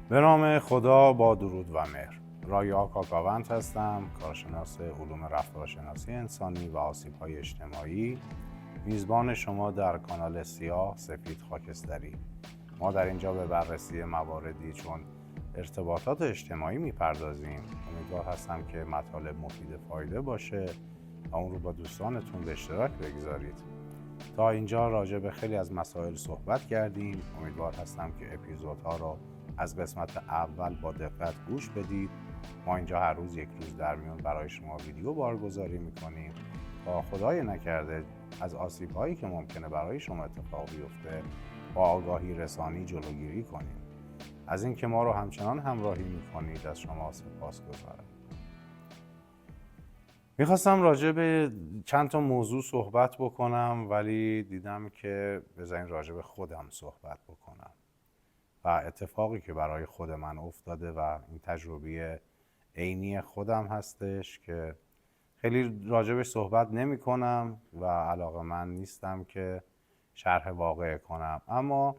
به نام خدا، با درود و مهر. رایا کاکاوند هستم، کارشناس علوم رفتارشناسی انسانی و آسیب‌های اجتماعی، میزبان شما در کانال سیاه سفید خاکستری. ما در اینجا به بررسی مواردی چون ارتباطات اجتماعی میپردازیم. امیدوار هستم که مطالب مفید فایده باشه و اون رو با دوستانتون به اشتراک بگذارید. تا اینجا راجع به خیلی از مسائل صحبت کردیم. امیدوار هستم که اپیزودها رو از قسمت اول با دقت گوش بدید. ما اینجا هر روز یک روز در میون برای شما ویدیو بارگذاری میکنیم تا خدای نکرده از آسیب‌هایی که ممکنه برای شما اتفاق بیفته با آگاهی رسانی جلوگیری کنیم. از اینکه ما رو همچنان همراهی میکنید از شما سپاسگزارم. میخواستم راجع به چند تا موضوع صحبت بکنم، ولی دیدم که بذارین راجع به خودم صحبت بکنم و اتفاقی که برای خود من افتاده و این تجربه عینی خودم هستش که خیلی راجبش صحبت نمی کنم و علاقه‌مند نیستم که شرح واقعه کنم، اما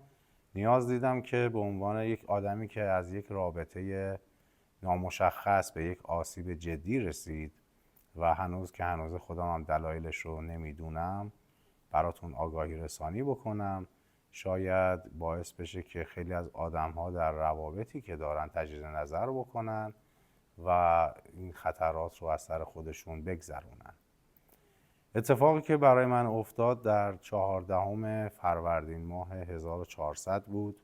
نیاز دیدم که به عنوان یک آدمی که از یک رابطه نامشخص به یک آسیب جدی رسید و هنوز خودم هم دلایلش رو نمیدونم براتون آگاهی رسانی بکنم. شاید باعث بشه که خیلی از آدم‌ها در روابطی که دارن تجدید نظر بکنن و این خطرات رو از سر خودشون بگذرونن. اتفاقی که برای من افتاد در 14 فروردین ماه 1400 بود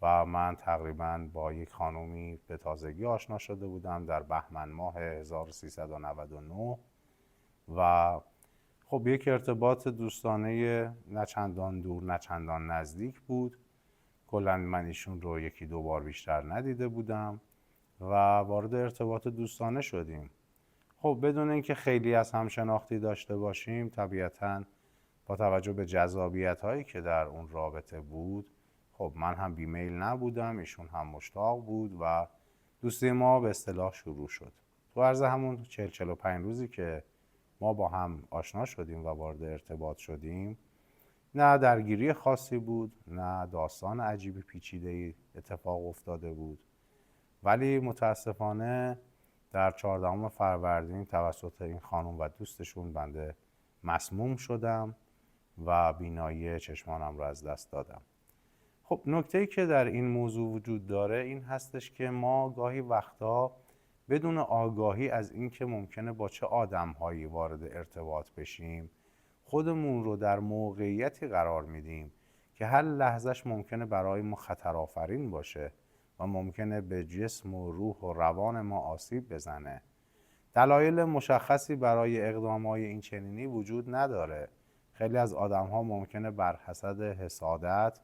و من تقریباً با یک خانومی به تازگی آشنا شده بودم در بهمن ماه 1399 و خب یک ارتباط دوستانه نه چندان دور نه چندان نزدیک بود. کلاً من ایشون رو یکی دو بار بیشتر ندیده بودم و وارد ارتباط دوستانه شدیم. خب بدون اینکه خیلی از هم شناختی داشته باشیم، طبیعتاً با توجه به جذابیت هایی که در اون رابطه بود، خب من هم بیمیل نبودم، ایشون هم مشتاق بود و دوستی ما به اصطلاح شروع شد. تو عرض همون 40-45 روزی که ما با هم آشنا شدیم و وارد ارتباط شدیم، نه درگیری خاصی بود، نه داستان عجیبی پیچیده‌ای اتفاق افتاده بود، ولی متاسفانه در 14 فروردین توسط این خانم و دوستشون بنده مسموم شدم و بینایی چشمانم را از دست دادم. خب نکته‌ای که در این موضوع وجود داره این هستش که ما گاهی وقتا بدون آگاهی از اینکه ممکنه با چه آدم‌هایی وارد ارتباط بشیم، خودمون رو در موقعیتی قرار میدیم که هر لحظهش ممکنه برای ما خطرآفرین باشه و ممکنه به جسم و روح و روان ما آسیب بزنه. دلایل مشخصی برای اقدام‌های این چنینی وجود نداره. خیلی از آدم‌ها ممکنه بر حسد حسادت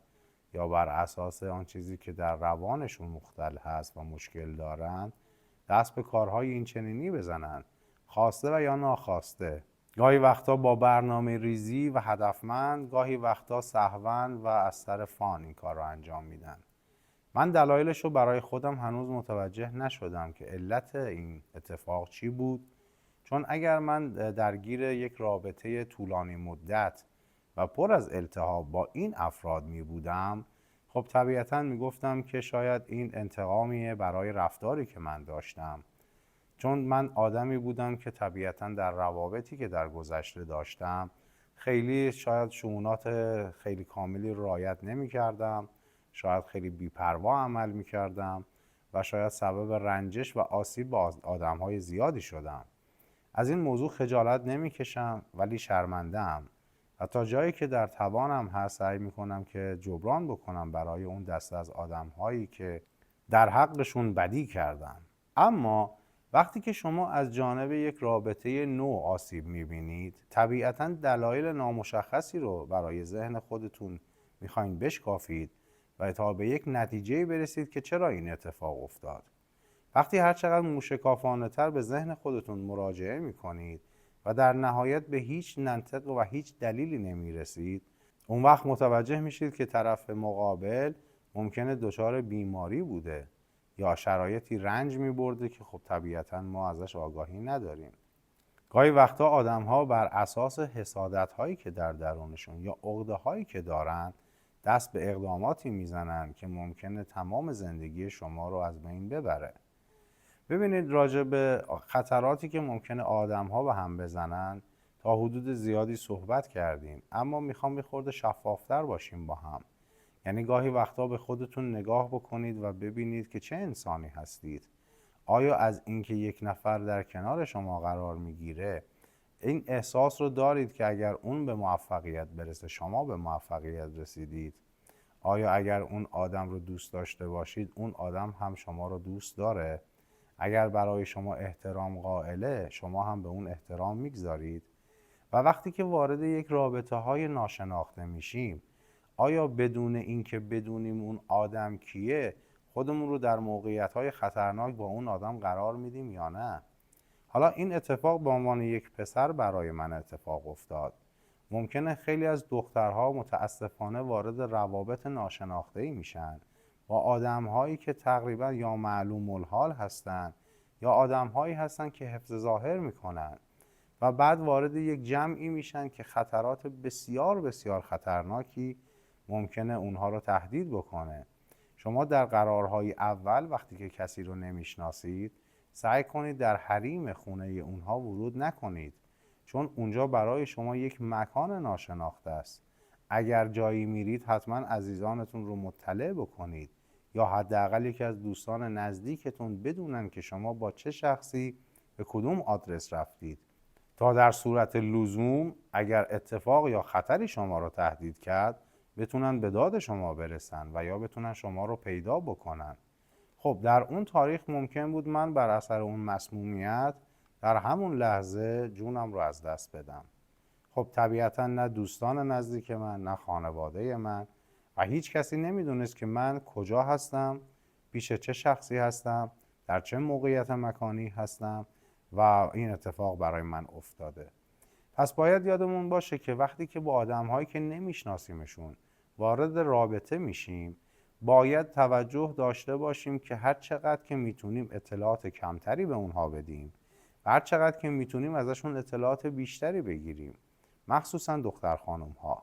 یا بر اساس آن چیزی که در روانشون مختل هست و مشکل دارن دست به کارهای این چنینی بزنن، خواسته و یا ناخواسته. گاهی وقتا با برنامه ریزی و هدفمند، گاهی وقتا سهواً و از سر فان این کار رو انجام میدن. من دلایلش رو برای خودم هنوز متوجه نشدم که علت این اتفاق چی بود، چون اگر من درگیر یک رابطه طولانی مدت و پر از التهاب با این افراد می بودم، خب طبیعتاً می گفتم که شاید این انتقامیه برای رفتاری که من داشتم، چون من آدمی بودم که طبیعتاً در روابطی که در گذشته داشتم خیلی شاید شؤونات خیلی کاملی رعایت نمی کردم، شاید خیلی بی‌پروا عمل می کردم و شاید سبب رنجش و آسیب با آدم‌های زیادی شدم. از این موضوع خجالت نمی کشم، ولی شرمنده‌ام و تا جایی که در توانم هست سعی می کنم که جبران بکنم برای اون دسته از آدم‌هایی که در حقشون بدی کردم. اما وقتی که شما از جانب یک رابطه نو آسیب می‌بینید، طبیعتاً دلایل نامشخصی رو برای ذهن خودتون می‌خواید بشکافید و تا به یک نتیجه برسید که چرا این اتفاق افتاد. وقتی هر چقدر موشکافانه تر به ذهن خودتون مراجعه می‌کنید و در نهایت به هیچ منطق و هیچ دلیلی نمی‌رسید، اون وقت متوجه میشید که طرف مقابل ممکنه دچار بیماری بوده یا شرایطی رنج می‌برده که خب طبیعتاً ما ازش آگاهی نداریم. گاهی وقتا آدم‌ها بر اساس حسادت‌هایی که در درونشون یا عقده‌هایی که دارن دست به اقداماتی میزنن که ممکنه تمام زندگی شما رو از بین ببره. ببینید، راجع به خطراتی که ممکنه آدم‌ها به هم بزنن تا حدود زیادی صحبت کردیم، اما میخوام یه خورده شفافتر باشیم با هم. یعنی گاهی وقتا به خودتون نگاه بکنید و ببینید که چه انسانی هستید. آیا از اینکه یک نفر در کنار شما قرار میگیره این احساس رو دارید که اگر اون به موفقیت برسه شما به موفقیت رسیدید؟ آیا اگر اون آدم رو دوست داشته باشید اون آدم هم شما رو دوست داره؟ اگر برای شما احترام قائله شما هم به اون احترام میگذارید؟ و وقتی که وارد یک رابطه های ناشناخته میشیم، آیا بدون اینکه بدونیم اون آدم کیه خودمون رو در موقعیت های خطرناک با اون آدم قرار میدیم یا نه؟ حالا این اتفاق به عنوان یک پسر برای من اتفاق افتاد. ممکنه خیلی از دخترها متاسفانه وارد روابط ناشناخته‌ای میشن با آدم‌هایی که تقریبا یا معلوم الحال هستن یا آدم‌هایی هستن که حفظ ظاهر میکنن و بعد وارد یک جمعی میشن که خطرات بسیار بسیار خطرناکی ممکنه اونها رو تهدید بکنه. شما در قرارهای اول وقتی که کسی رو نمیشناسید سعی کنید در حریم خونه اونها ورود نکنید، چون اونجا برای شما یک مکان ناشناخته است. اگر جایی میرید حتما عزیزانتون رو مطلع بکنید یا حداقل یکی از دوستان نزدیکتون بدونن که شما با چه شخصی به کدوم آدرس رفتید، تا در صورت لزوم اگر اتفاق یا خطری شما رو تهدید کرد بتونن به داد شما برسن و یا بتونن شما رو پیدا بکنن. خب در اون تاریخ ممکن بود من بر اثر اون مسمومیت در همون لحظه جونم رو از دست بدم. خب طبیعتا نه دوستان نزدیک من نه خانواده من و هیچ کسی نمیدونست که من کجا هستم، پیش چه شخصی هستم، در چه موقعیت مکانی هستم و این اتفاق برای من افتاده. پس باید یادمون باشه که وقتی که با آدم‌هایی که نمیشناسیمشون وارد رابطه میشیم باید توجه داشته باشیم که هر چقدر که میتونیم اطلاعات کمتری به اونها بدیم و هر چقدر که میتونیم ازشون اطلاعات بیشتری بگیریم، مخصوصا دختر خانم ها.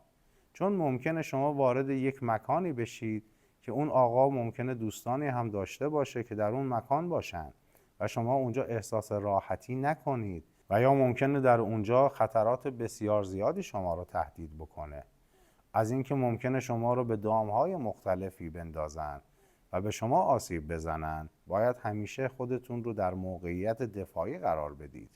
چون ممکنه شما وارد یک مکانی بشید که اون آقا ممکنه دوستانی هم داشته باشه که در اون مکان باشن و شما اونجا احساس راحتی نکنید و یا ممکنه در اونجا خطرات بسیار زیادی شما رو تهدید بکنه. از اینکه ممکنه شما رو به دامهای مختلفی بندازن و به شما آسیب بزنن، باید همیشه خودتون رو در موقعیت دفاعی قرار بدید.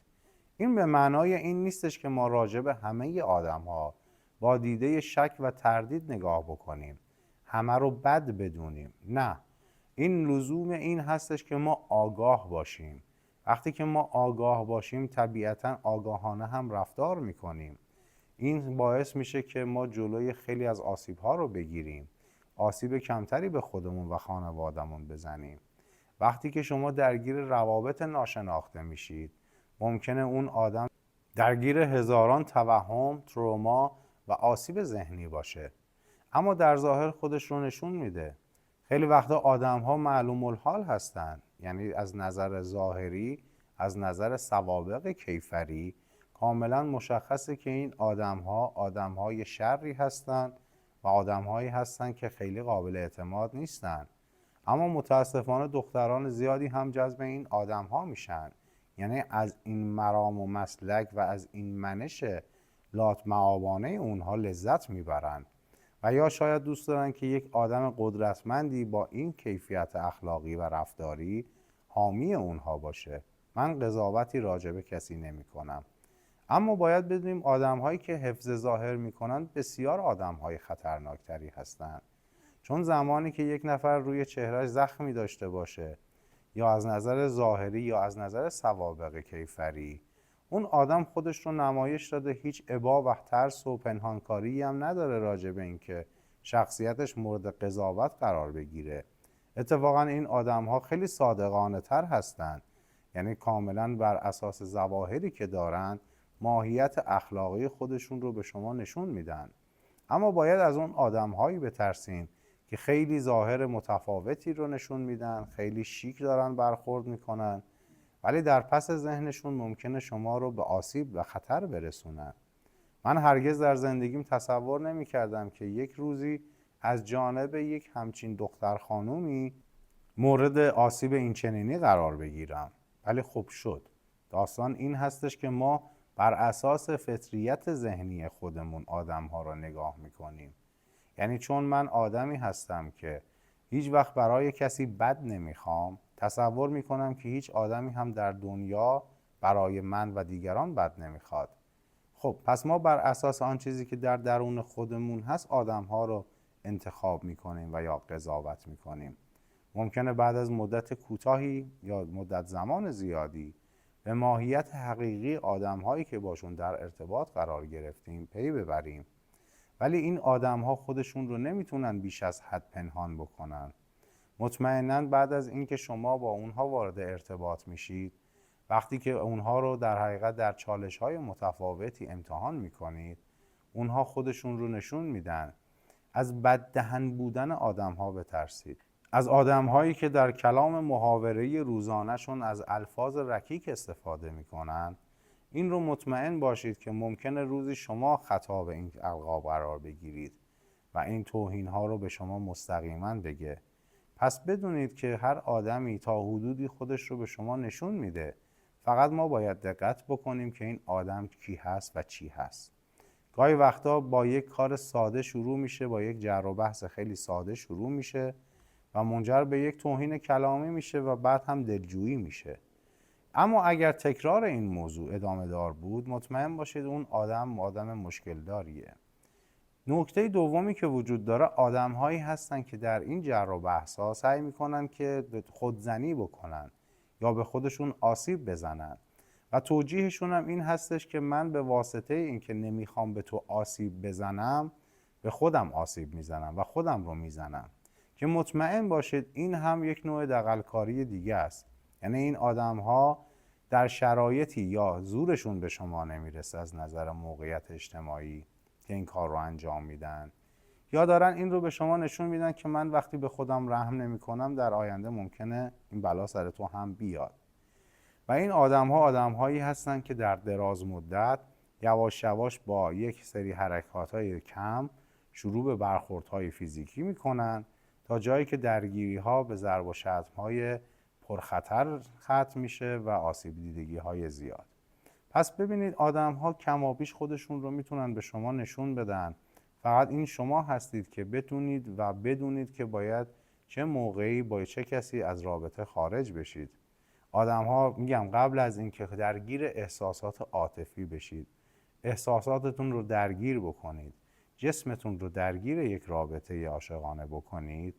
این به معنای این نیستش که ما راجع به همه آدم‌ها با دیده شک و تردید نگاه بکنیم، همه رو بد بدونیم. نه، این لزوم این هستش که ما آگاه باشیم. وقتی که ما آگاه باشیم طبیعتاً آگاهانه هم رفتار میکنیم. این باعث میشه که ما جلوی خیلی از آسیب‌ها رو بگیریم، آسیب کمتری به خودمون و خانوادمون بزنیم. وقتی که شما درگیر روابط ناشناخته میشید ممکنه اون آدم درگیر هزاران توهم، تروما و آسیب ذهنی باشه، اما در ظاهر خودش رو نشون میده. خیلی وقتا آدم‌ها معلوم الحال هستن، یعنی از نظر ظاهری، از نظر سوابق کیفری کاملا مشخصه که این آدم‌های شری هستن و آدم‌هایی هستن که خیلی قابل اعتماد نیستن. اما متاسفانه دختران زیادی هم جذب این آدم‌ها میشن، یعنی از این مرام و مسلک و از این منش لاتمعابانه اونها لذت میبرن و یا شاید دوست دارن که یک آدم قدرتمندی با این کیفیت اخلاقی و رفتاری حامی اونها باشه. من قضاوتی راجع به کسی نمی کنم، اما باید بدونیم آدم‌هایی که حفظ ظاهر میکنن بسیار آدم‌های خطرناکتری هستند. چون زمانی که یک نفر روی چهرهش زخمی داشته باشه یا از نظر ظاهری یا از نظر سوابق کیفری اون آدم خودش رو نمایش داده، هیچ ابا و ترس و پنهانکاری هم نداره راجع به اینکه شخصیتش مورد قضاوت قرار بگیره. اتفاقا این آدم‌ها خیلی صادقانه تر هستند، یعنی کاملا بر اساس ظواهری که دارن ماهیت اخلاقی خودشون رو به شما نشون میدن. اما باید از اون آدم‌هایی بترسین که خیلی ظاهر متفاوتی رو نشون میدن، خیلی شیک دارن برخورد میکنن، ولی در پس ذهنشون ممکنه شما رو به آسیب و خطر برسونن. من هرگز در زندگیم تصور نمی‌کردم که یک روزی از جانب یک همچین دختر خانومی مورد آسیب این چنینی قرار بگیرم. ولی خب شد. داستان این هستش که ما بر اساس فطریت ذهنی خودمون آدم‌ها را نگاه می‌کنیم. یعنی چون من آدمی هستم که هیچ وقت برای کسی بد نمیخوام، تصور میکنم که هیچ آدمی هم در دنیا برای من و دیگران بد نمیخواد. خب پس ما بر اساس آن چیزی که در درون خودمون هست آدم‌ها رو انتخاب میکنیم و یا قضاوت میکنیم. ممکنه بعد از مدت کوتاهی یا مدت زمان زیادی به ماهیت حقیقی آدم‌هایی که باشون در ارتباط قرار گرفتیم پی ببریم. ولی این آدم‌ها خودشون رو نمیتونن بیش از حد پنهان بکنن. مطمئناً بعد از اینکه شما با اونها وارد ارتباط میشید، وقتی که اونها رو در حقیقت در چالش‌های متفاوتی امتحان میکنید، اونها خودشون رو نشون میدن. از بددهن بودن آدم‌ها بترسید. از آدم‌هایی که در کلام محاوره‌ای روزانه‌شون از الفاظ رکیک استفاده میکنن، این رو مطمئن باشید که ممکنه روزی شما خطا به این القاب قرار بگیرید و این توهین‌ها رو به شما مستقیما بگه. پس بدونید که هر آدمی تا حدودی خودش رو به شما نشون میده. فقط ما باید دقت بکنیم که این آدم کی هست و چی هست. گاهی وقتا با یک کار ساده شروع میشه، با یک جر و بحث خیلی ساده شروع میشه و منجر به یک توهین کلامی میشه و بعد هم دلجویی میشه. اما اگر تکرار این موضوع ادامه دار بود، مطمئن باشید اون آدم مشکل داریه. نکته دومی که وجود داره، آدم‌هایی هستن که در این جر و بحث‌ها سعی میکنن که خودزنی بکنن یا به خودشون آسیب بزنن و توجیهشون هم این هستش که من به واسطه این که نمیخوام به تو آسیب بزنم، به خودم آسیب میزنم و خودم رو میزنم. که مطمئن باشید این هم یک نوع دغل‌کاری دیگه است. یعنی این آدم‌ها در شرایطی یا زورشون به شما نمیرسه از نظر موقعیت اجتماعی که این کار رو انجام میدن، یا دارن این رو به شما نشون میدن که من وقتی به خودم رحم نمی کنم در آینده ممکنه این بلا سر تو هم بیاد. و این آدم‌هایی هستن که در دراز مدت یواش یواش با یک سری حرکات‌های کم شروع به برخوردهای فیزیکی میکنن تا جایی که درگیری‌ها به ضرب و شتم‌های پرخطر ختم میشه و آسیب دیدگی‌های زیاد. پس ببینید آدم‌ها کمابیش خودشون رو میتونن به شما نشون بدن. فقط این شما هستید که بتونید و بدونید که باید چه موقعی با چه کسی از رابطه خارج بشید. آدم‌ها میگم قبل از اینکه درگیر احساسات عاطفی بشید، احساساتتون رو درگیر بکنید، جسمتون رو درگیر یک رابطه عاشقانه بکنید،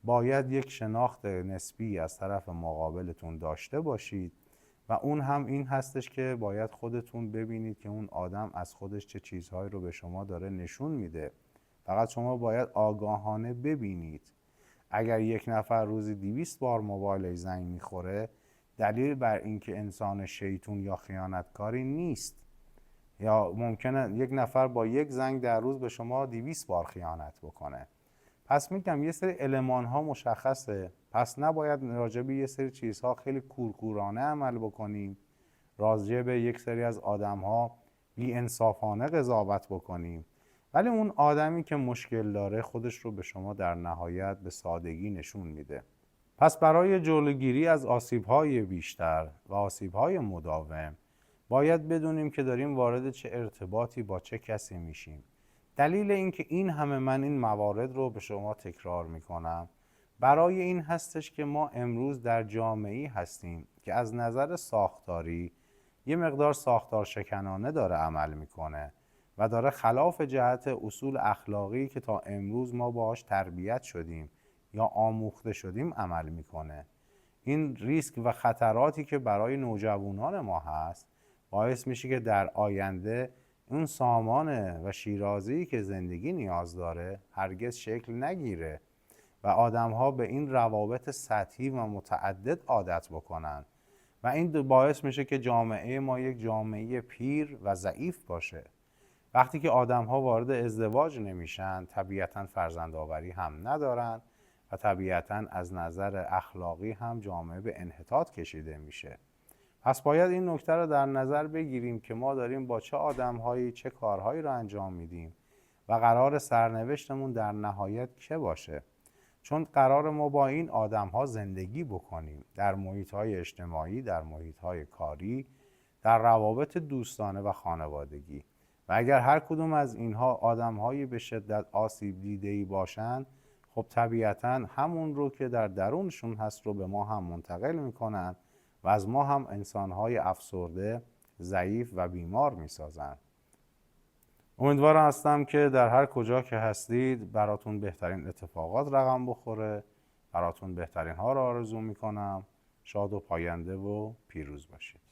باید یک شناخت نسبی از طرف مقابلتون داشته باشید و اون هم این هستش که باید خودتون ببینید که اون آدم از خودش چه چیزهایی رو به شما داره نشون میده. فقط شما باید آگاهانه ببینید. اگر یک نفر روزی 200 بار موبایل زنگ میخوره، دلیل بر اینکه انسان شیطون یا خیانتکاری نیست. یا ممکنه یک نفر با یک زنگ در روز به شما 200 بار خیانت بکنه. پس میگم یه سری المان ها مشخصه. پس نباید راجع به یه سری چیزها خیلی کورکورانه عمل بکنیم، راجع به یک سری از آدم ها بی انصافانه قضاوت بکنیم. ولی اون آدمی که مشکل داره خودش رو به شما در نهایت به سادگی نشون میده. پس برای جلوگیری از آسیب‌های بیشتر و آسیب‌های مداوم باید بدونیم که داریم وارد چه ارتباطی با چه کسی میشیم. دلیل اینکه این همه من این موارد رو به شما تکرار میکنم برای این هستش که ما امروز در جامعه‌ای هستیم که از نظر ساختاری یه مقدار ساختار شکنانه داره عمل میکنه و داره خلاف جهت اصول اخلاقی که تا امروز ما باهاش تربیت شدیم یا آموخته شدیم عمل میکنه. این ریسک و خطراتی که برای نوجوانان ما هست باعث میشه که در آینده اون سامان و شیرازه‌ای که زندگی نیاز داره هرگز شکل نگیره و آدم‌ها به این روابط سطحی و متعدد عادت بکنن و این باعث میشه که جامعه ما یک جامعه پیر و ضعیف باشه. وقتی که آدم‌ها وارد ازدواج نمیشن، طبیعتاً فرزندآوری هم ندارن و طبیعتاً از نظر اخلاقی هم جامعه به انحطاط کشیده میشه. پس باید این نکته رو در نظر بگیریم که ما داریم با چه آدم‌هایی چه کارهایی رو انجام میدیم و قرار سرنوشتمون در نهایت چه باشه. چون قرار ما با این آدم ها زندگی بکنیم، در محیط های اجتماعی، در محیط های کاری، در روابط دوستانه و خانوادگی. و اگر هر کدوم از اینها آدم هایی به شدت آسیب دیده‌ای باشن، خب طبیعتاً همون رو که در درونشون هست رو به ما هم منتقل میکنن و از ما هم انسانهای افسرده، ضعیف و بیمار میسازن. امیدوارم هستم که در هر کجا که هستید براتون بهترین اتفاقات رقم بخوره. براتون بهترین ها رو آرزو میکنم. شاد و پاینده و پیروز باشید.